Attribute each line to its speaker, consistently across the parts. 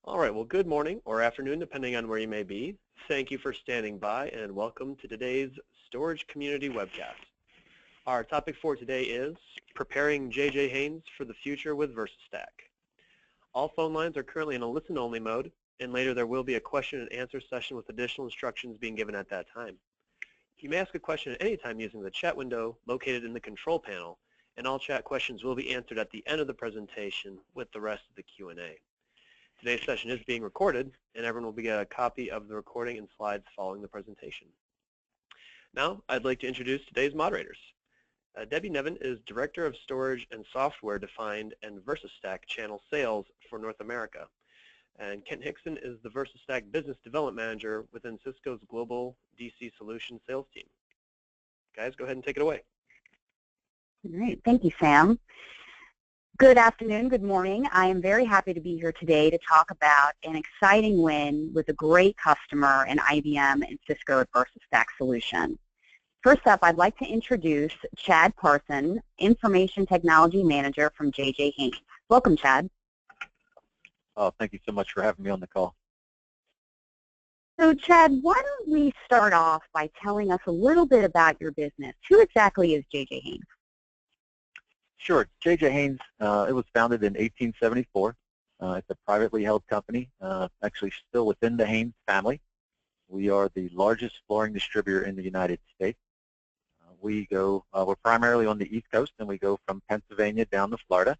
Speaker 1: All right, well, good morning or afternoon, depending on where you may be. Thank you for standing by, and welcome to today's Storage Community Webcast. Our topic for today is Preparing JJ Haines for the Future with VersaStack. All phone lines are currently in a listen-only mode, and later there will be a question and answer session with additional instructions being given at that time. You may ask a question at any time using the chat window located in the control panel, and all chat questions will be answered at the end of the presentation with the rest of the Q&A. Today's session is being recorded, and everyone will get a copy of the recording and slides following the presentation. Now, I'd like to introduce today's moderators. Debbie Nevin is Director of Storage and Software Defined and VersaStack Channel Sales for North America. And Kent Hickson is the VersaStack Business Development Manager within Cisco's Global DC Solutions Sales Team. Guys, go ahead and take it away.
Speaker 2: All right, thank you, Sam. Good afternoon, good morning. I am very happy to be here today to talk about an exciting win with a great customer in IBM and Cisco at VersaStack Solution. First up, I'd like to introduce Chad Parson, Information Technology Manager from JJ Haines. Welcome, Chad.
Speaker 3: Oh, thank you so much for having me on the call.
Speaker 2: So, Chad, why don't we start off by telling us a little bit about your business? Who exactly is JJ Haines?
Speaker 3: Sure. JJ Haines, it was founded in 1874. It's a privately held company, actually still within the Haines family. We are the largest flooring distributor in the United States. We're primarily on the East Coast, and we go from Pennsylvania down to Florida.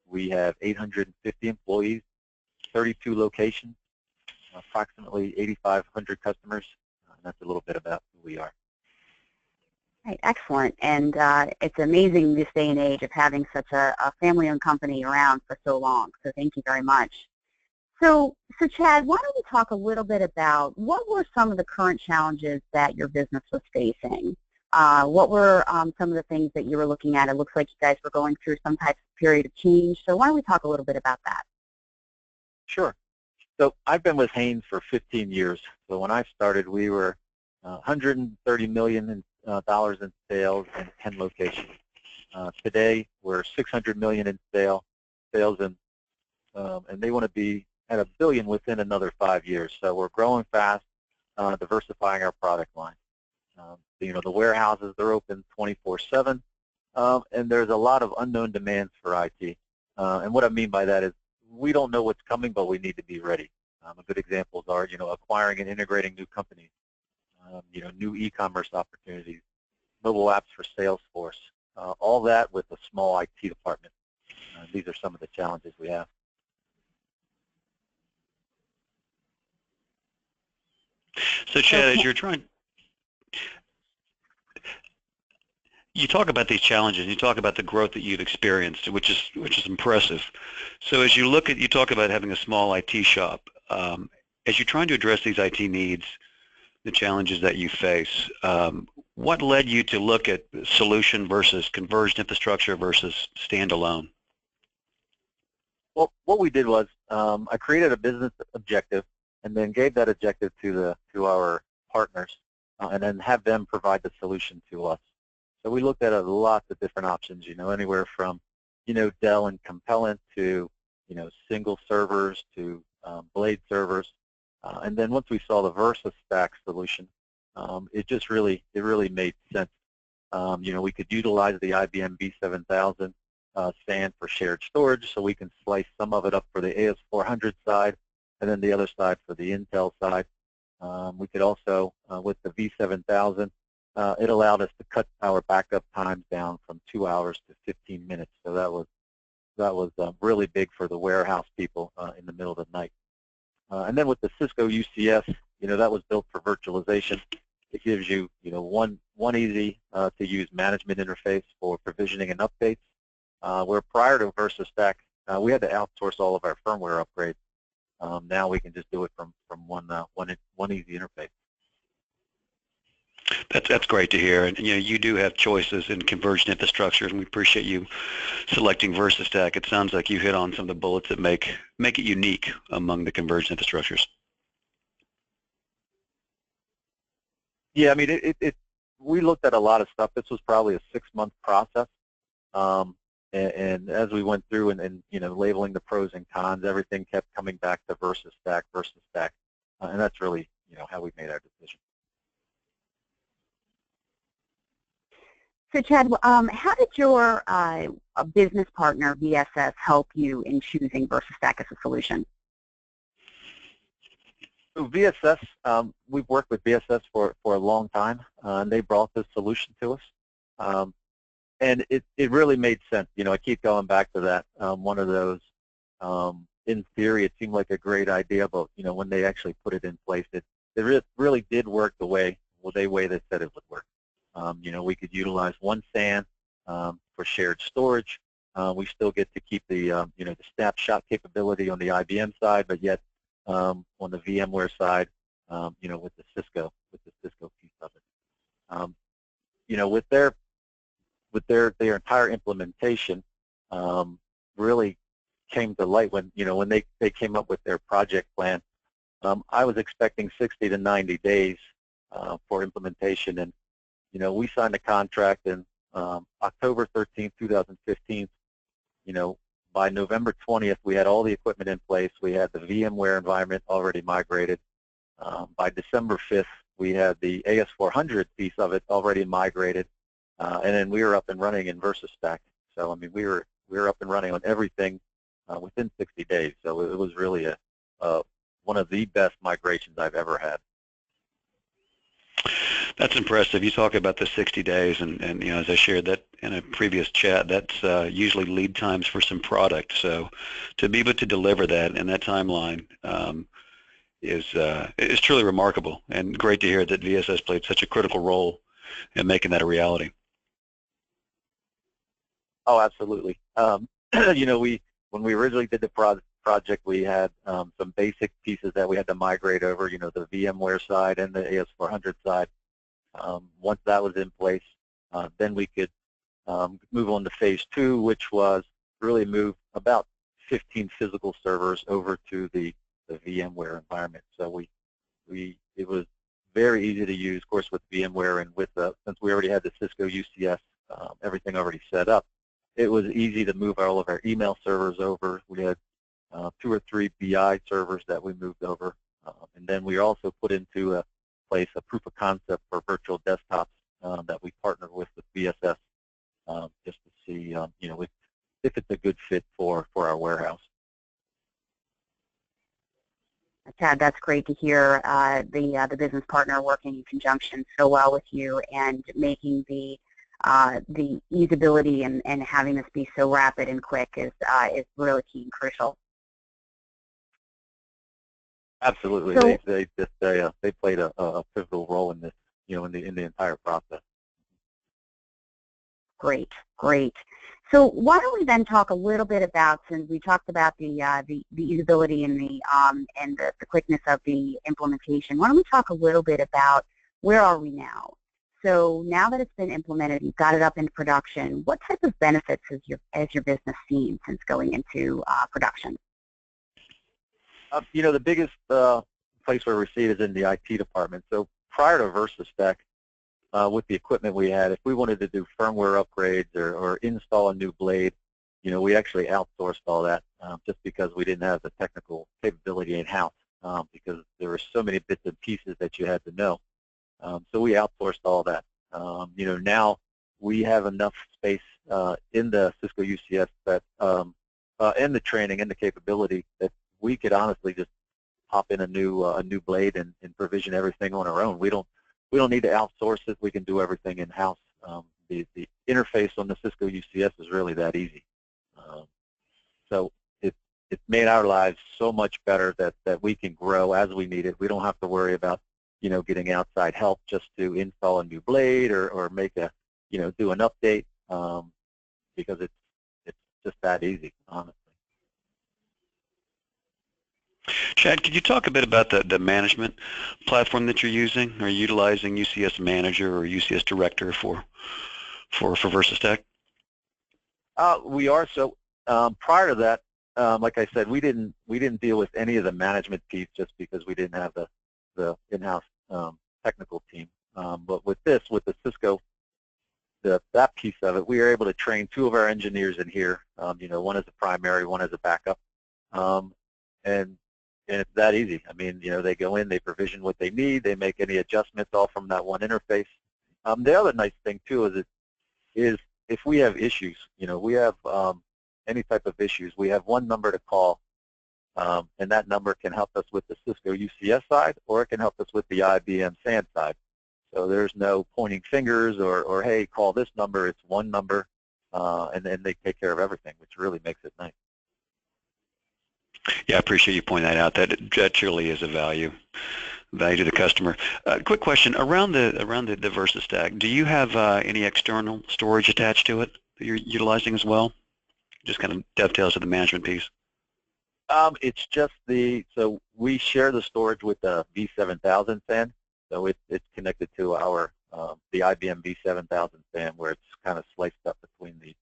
Speaker 3: We have 850 employees, 32 locations, approximately 8,500 customers, and that's a little bit about who we are.
Speaker 2: Right, excellent, and it's amazing this day and age of having such a family-owned company around for so long, so thank you very much. So Chad, why don't we talk a little bit about what were some of the current challenges that your business was facing? What were some of the things that you were looking at? It looks like you guys were going through some type of period of change, so why don't we talk a little bit about that?
Speaker 3: Sure. So I've been with Haines for 15 years. So when I started, we were $130 million dollars in sales and 10 locations. Today, we're $600 million in sales, and they want to be at $1 billion within another 5 years. So we're growing fast, diversifying our product line. The warehouses, they're open 24/7, and there's a lot of unknown demands for IT. And what I mean by that is we don't know what's coming, but we need to be ready. A good examples are, acquiring and integrating new companies. New e-commerce opportunities, mobile apps for Salesforce, all that with a small IT department. These are some of the challenges we have.
Speaker 4: So Chad, as you're you talk about these challenges, you talk about the growth that you've experienced, which is impressive. So as you talk about having a small IT shop, as you're trying to address these IT needs, the challenges that you face, what led you to look at solution versus converged infrastructure versus standalone?
Speaker 3: Well, what we did was I created a business objective and then gave that objective to our partners and then have them provide the solution to us. So we looked at lots of different options, anywhere from, Dell and Compellent to, single servers to blade servers. And then once we saw the VersaStack solution, it really made sense. We could utilize the IBM V7000 SAN for shared storage, so we can slice some of it up for the AS400 side, and then the other side for the Intel side. We could also, with the V7000, it allowed us to cut our backup times down from 2 hours to 15 minutes. So that was really big for the warehouse people in the middle of the night. And then with the Cisco UCS, that was built for virtualization. It gives you, one easy to use management interface for provisioning and updates. Where prior to VersaStack, we had to outsource all of our firmware upgrades. Now we can just do it from one easy interface.
Speaker 4: That's great to hear, and you do have choices in converged infrastructure, and we appreciate you selecting VersaStack. It sounds like you hit on some of the bullets that make it unique among the converged infrastructures.
Speaker 3: Yeah, I mean, we looked at a lot of stuff. This was probably a 6-month process, And as we went through and labeling the pros and cons, everything kept coming back to VersaStack, and that's really how we made our decision.
Speaker 2: So Chad, how did your business partner, VSS, help you in choosing VersaStack as a solution?
Speaker 3: So VSS, we've worked with VSS for a long time, and they brought this solution to us. And it really made sense. I keep going back to that. One of those, in theory, it seemed like a great idea, but when they actually put it in place, it really did work the way they said it would work. We could utilize one SAN for shared storage. We still get to keep the the snapshot capability on the IBM side, but yet on the VMware side, with the Cisco piece of it. With their entire implementation, really came to light when when they came up with their project plan. I was expecting 60 to 90 days for implementation, and we signed a contract in October 13th, 2015. By November 20th, we had all the equipment in place. We had the VMware environment already migrated. By December 5th, we had the AS400 piece of it already migrated, and then we were up and running in VersaStack. So I mean, we were up and running on everything within 60 days. So it was really one of the best migrations I've ever had.
Speaker 4: That's impressive. You talk about the 60 days, and as I shared that in a previous chat, that's usually lead times for some product. So to be able to deliver that in that timeline is truly remarkable, and great to hear that VSS played such a critical role in making that a reality.
Speaker 3: Oh, absolutely. When we originally did the project, we had some basic pieces that we had to migrate over, the VMware side and the AS400 side. Once that was in place, then we could move on to phase 2, which was really move about 15 physical servers over to the VMware environment. So it was very easy to use, of course, with VMware, and since we already had the Cisco UCS, everything already set up, it was easy to move all of our email servers over. We had 2 or 3 BI servers that we moved over, and then we also put into place a proof of concept for virtual desktops that we partnered with VSS just to see, if it's a good fit for our warehouse.
Speaker 2: Chad, that's great to hear the business partner working in conjunction so well with you and making the usability and having this be so rapid and quick is really key and crucial.
Speaker 3: Absolutely,
Speaker 2: so,
Speaker 3: they played a pivotal role in this, in the entire process.
Speaker 2: Great, great. So why don't we then talk a little bit about, since we talked about the usability and the quickness of the implementation, why don't we talk a little bit about where are we now? So now that it's been implemented, you've got it up in production, what type of benefits has your business seen since going into production?
Speaker 3: The biggest place where we see it is in the IT department. So prior to VersaStack, with the equipment we had, if we wanted to do firmware upgrades or install a new blade, we actually outsourced all that just because we didn't have the technical capability in-house because there were so many bits and pieces that you had to know. So we outsourced all that. Now we have enough space in the Cisco UCS that, and the training and the capability that we could honestly just hop in a new blade and provision everything on our own. We don't need to outsource it. We can do everything in-house. The interface on the Cisco UCS is really that easy. So it's made our lives so much better that we can grow as we need it. We don't have to worry about getting outside help just to install a new blade or make do an update because it's just that easy, honestly.
Speaker 4: Chad, could you talk a bit about the management platform that you're using? Are you utilizing UCS Manager or UCS Director for VersaStack?
Speaker 3: We are. So prior to that, like I said, we didn't deal with any of the management piece just because we didn't have the in-house technical team. But with the Cisco that piece of it, we were able to train 2 of our engineers in here. One as a primary, one as a backup, and it's that easy. I mean, they go in, they provision what they need, they make any adjustments all from that one interface. The other nice thing too is if we have issues, we have any type of issues, we have one number to call, and that number can help us with the Cisco UCS side, or it can help us with the IBM SAN side. So there's no pointing fingers or hey, call this number. It's one number, and then they take care of everything, which really makes it nice.
Speaker 4: Yeah, I appreciate you pointing that out. That truly is a value to the customer. Quick question around the VersaStack. Do you have any external storage attached to it that you're utilizing as well? Just kind of dovetails to the management piece.
Speaker 3: It's just so we share the storage with the V7000 SAN, so it's connected to our the IBM V7000 SAN, where it's kind of sliced up between the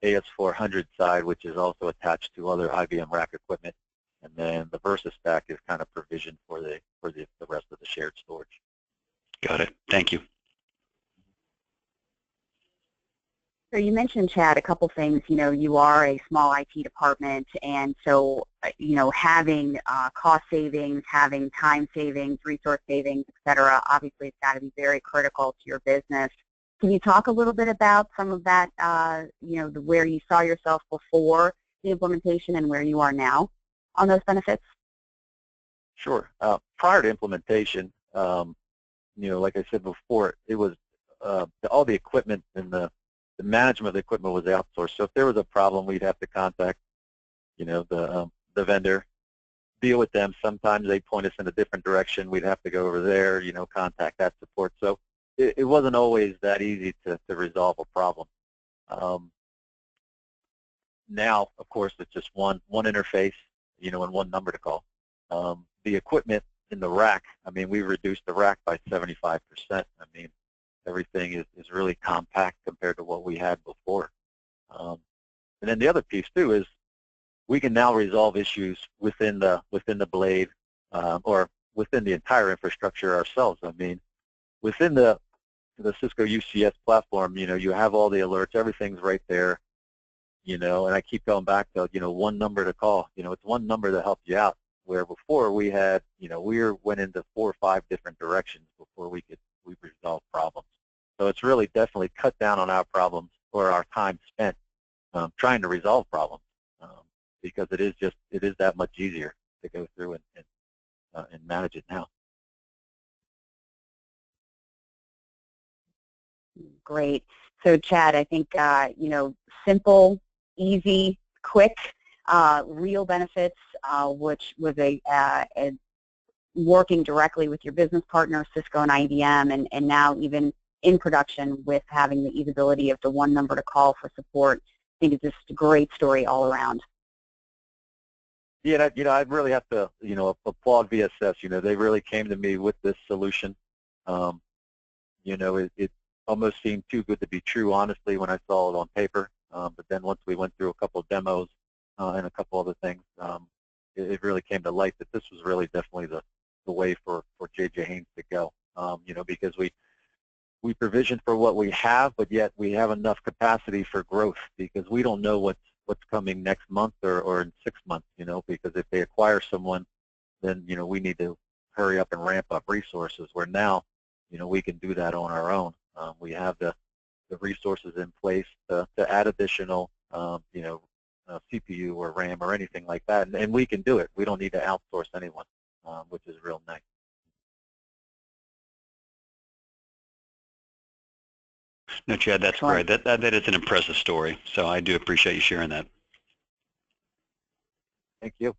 Speaker 3: AS400 side, which is also attached to other IBM rack equipment, and then the VersaStack is kind of provisioned for the rest of the shared storage.
Speaker 2: Got it. Thank you. So you mentioned, Chad, a couple things. You are a small IT department, and so, having cost savings, having time savings, resource savings, et cetera, obviously it's got to be very critical to your business. Can you talk a little bit about some of that, where you saw yourself before the implementation and where you are now on those benefits?
Speaker 3: Sure. Prior to implementation, like I said before, it was all the equipment and the management of the equipment was outsourced. So if there was a problem, we'd have to contact, the vendor, deal with them. Sometimes they point us in a different direction. We'd have to go over there, contact that support. So it wasn't always that easy to resolve a problem. Now, of course, it's just one interface, and one number to call. The equipment in the rack, I mean, we reduced the rack by 75%. I mean, everything is really compact compared to what we had before. And then the other piece too is we can now resolve issues within the blade or within the entire infrastructure ourselves. I mean, within the Cisco UCS platform, you have all the alerts, everything's right there, and I keep going back to, one number to call. It's one number to help you out, where before we had, we went into 4 or 5 different directions before we resolve problems. So it's really definitely cut down on our problems or our time spent trying to resolve problems, because it is that much easier to go through and manage it now.
Speaker 2: Great. So Chad, I think simple, easy, quick, real benefits, which was a working directly with your business partner, Cisco and IBM, and now even in production with having the easeability of the one number to call for support. I think it's just a great story all around.
Speaker 3: Yeah, I really have to, applaud VSS. They really came to me with this solution. It almost seemed too good to be true, honestly, when I saw it on paper. But then once we went through a couple of demos and a couple other things, it really came to light that this was really definitely the way for JJ Haines to go. Because we provision for what we have, but yet we have enough capacity for growth, because we don't know what's coming next month or in 6 months, because if they acquire someone, then, we need to hurry up and ramp up resources, where now, we can do that on our own. We have the resources in place to add additional, CPU or RAM or anything like that, and we can do it. We don't need to outsource anyone, which is real nice.
Speaker 4: No, Chad, that's great. That is an impressive story. So I do appreciate you sharing that.
Speaker 3: Thank you.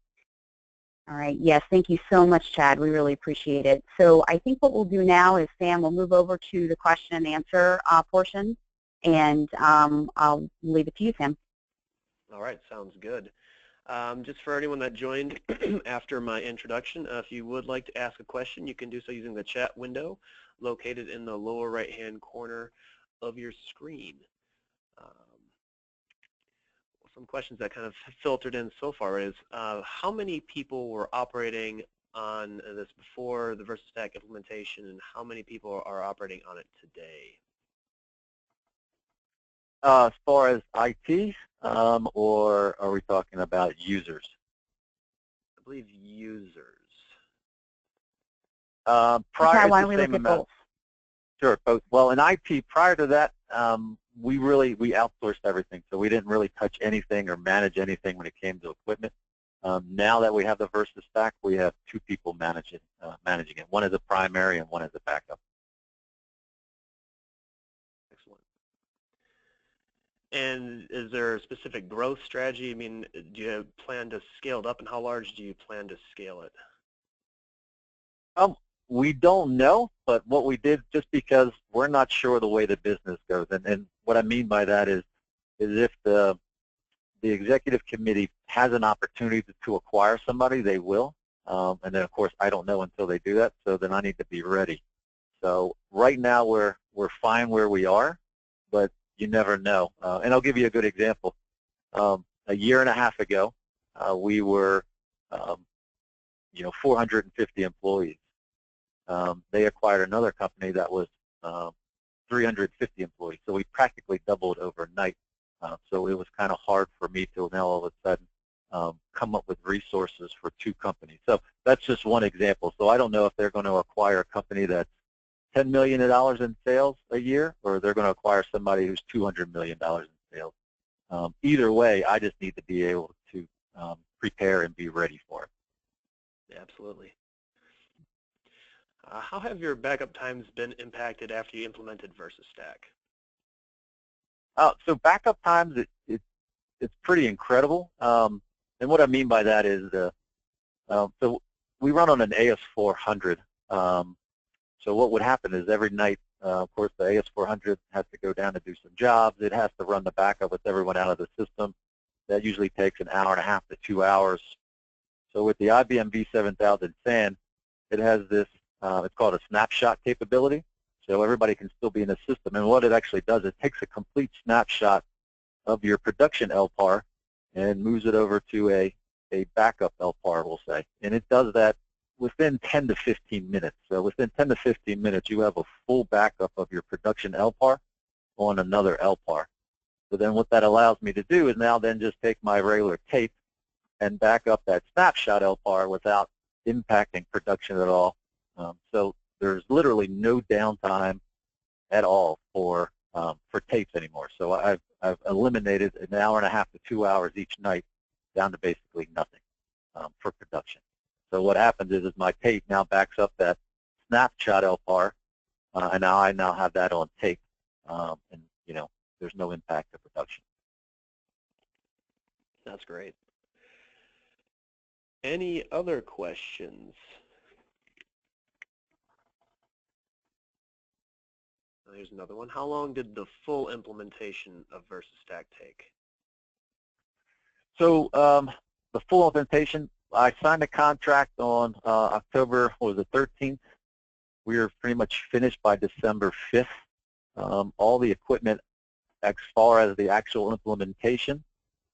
Speaker 2: All right. Yes, thank you so much, Chad. We really appreciate it. So I think what we'll do now is, Sam, we'll move over to the question and answer portion, and I'll leave it to you, Sam.
Speaker 1: All right. Sounds good. Just for anyone that joined after my introduction, if you would like to ask a question, you can do so using the chat window located in the lower right-hand corner of your screen. Some questions that kind of filtered in so far is, how many people were operating on this before the VersaStack implementation, and how many people are operating on it today?
Speaker 3: As far as IT, or are we talking about users?
Speaker 1: I believe users.
Speaker 3: Prior,
Speaker 2: Why
Speaker 3: it's
Speaker 2: don't we
Speaker 3: the
Speaker 2: look
Speaker 3: same
Speaker 2: at
Speaker 3: amount.
Speaker 2: both?
Speaker 3: Sure, both. Well, in IT, prior to that, we outsourced everything, so we didn't really touch anything or manage anything when it came to equipment. Now that we have the VersaStack, we have two people managing it. One is a primary and one is a backup.
Speaker 1: Excellent. And is there a specific growth strategy? I mean, do you plan to scale it up, and how large do you plan to scale it?
Speaker 3: We don't know, but what we did, just because we're not sure the way the business goes, and what I mean by that is if the executive committee has an opportunity to acquire somebody, they will. And then, of course, I don't know until they do that, so then I need to be ready. So right now we're fine where we are, but you never know. And I'll give you a good example. A year and a half ago, we were 450 employees. They acquired another company that was 350 employees, so we practically doubled overnight. So it was kind of hard for me to now all of a sudden come up with resources for two companies. So that's just one example. So I don't know if they're going to acquire a company that's $10 million in sales a year, or they're going to acquire somebody who's $200 million in sales. Either way, I just need to be able to prepare and be ready for it.
Speaker 1: Yeah, absolutely. How have your backup times been impacted after you implemented VersaStack?
Speaker 3: So backup times, it's pretty incredible. And what I mean by that is, so we run on an AS400. So what would happen is every night, of course, the AS400 has to go down to do some jobs. It has to run the backup with everyone out of the system. That usually takes an hour and a half to 2 hours. So with the IBM V7000 SAN, it has this, it's called a snapshot capability. So everybody can still be in the system. And what it actually does, it takes a complete snapshot of your production LPAR and moves it over to a backup LPAR, we'll say. And it does that within 10 to 15 minutes. So within 10 to 15 minutes, you have a full backup of your production LPAR on another LPAR. So then what that allows me to do is now then just take my regular tape and back up that snapshot LPAR without impacting production at all. So there's literally no downtime at all for tapes anymore. So I've eliminated an hour and a half to 2 hours each night down to basically nothing for production. So what happens is my tape now backs up that snapshot LPAR, and now I have that on tape, and there's no impact to production.
Speaker 1: That's great. Any other questions? Here's another one. How long did the full implementation of VersaStack take?
Speaker 3: So the full implementation, I signed a contract on October, what was it, 13th. We were pretty much finished by December 5th. All the equipment, as far as the actual implementation,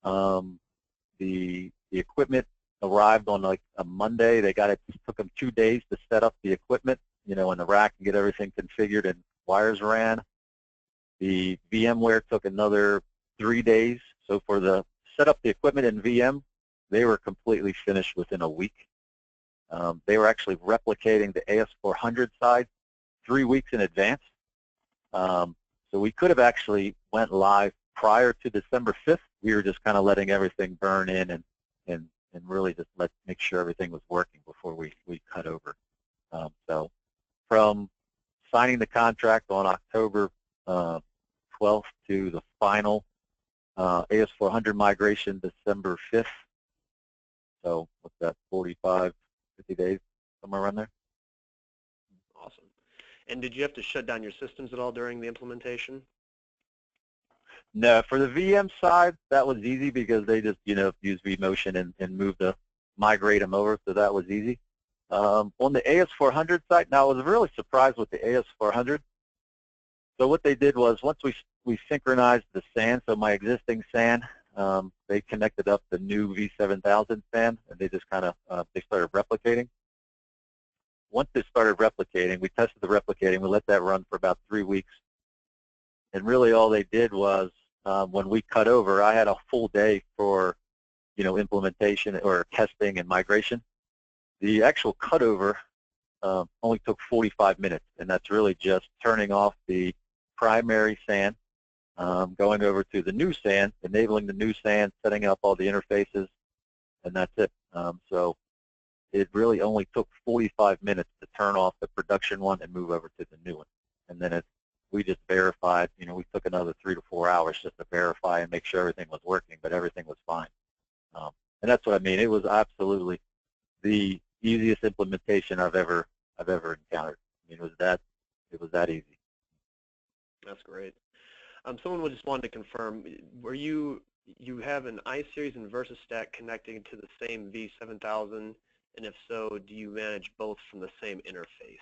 Speaker 3: the equipment arrived on like a Monday. They got it, took them 2 days to set up the equipment, in the rack and get everything configured and wires ran. The VMware took another 3 days. So for the set up the equipment in VM, they were completely finished within a week. They were actually replicating the AS400 side 3 weeks in advance. So we could have actually went live prior to December 5th. We were just kind of letting everything burn in and really just make sure everything was working before we cut over. So from signing the contract on October 12th to the final AS400 migration December 5th. So what's that, 45, 50 days, somewhere around there?
Speaker 1: Awesome. And did you have to shut down your systems at all during the implementation?
Speaker 3: No, for the VM side, that was easy because they just, use vMotion and migrate them over, so that was easy. On the AS400 side, now I was really surprised with the AS400. So what they did was once we synchronized the SAN, so my existing SAN, they connected up the new V7000 SAN, and they just kind of, they started replicating. Once they started replicating, we tested the replicating. We let that run for about 3 weeks. And really all they did was when we cut over, I had a full day for, implementation or testing and migration. The actual cutover only took 45 minutes, and that's really just turning off the primary SAN, going over to the new SAN, enabling the new SAN, setting up all the interfaces, and that's it. So it really only took 45 minutes to turn off the production one and move over to the new one. And then we just verified, we took another 3 to 4 hours just to verify and make sure everything was working, but everything was fine. And that's what I mean. It was absolutely the easiest implementation I've ever encountered. I mean, it was that easy.
Speaker 1: That's great. Someone would just wanted to confirm, you have an iSeries and VersaStack connecting to the same V7000, and if so, do you manage both from the same interface?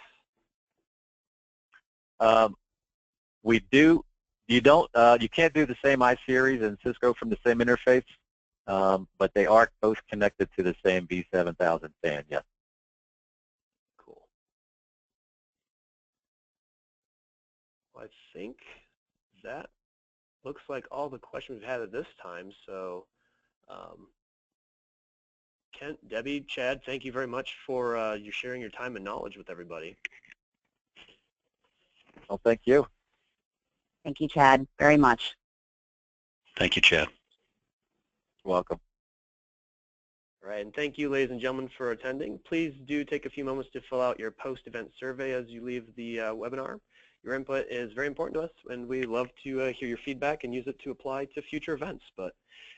Speaker 3: We do. You can't do the same iSeries and Cisco from the same interface, but they are both connected to the same V7000 SAN, yes.
Speaker 1: Cool. Well, I think that looks like all the questions we've had at this time. So Kent, Debbie, Chad, thank you very much for you sharing your time and knowledge with everybody.
Speaker 3: Well, thank you.
Speaker 2: Thank you, Chad, very much.
Speaker 4: Thank you, Chad.
Speaker 3: You're welcome.
Speaker 1: All right, and thank you, ladies and gentlemen, for attending. Please do take a few moments to fill out your post-event survey as you leave the webinar. Your input is very important to us, and we love to hear your feedback and use it to apply to future events. But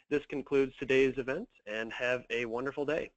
Speaker 1: this concludes today's event, and have a wonderful day.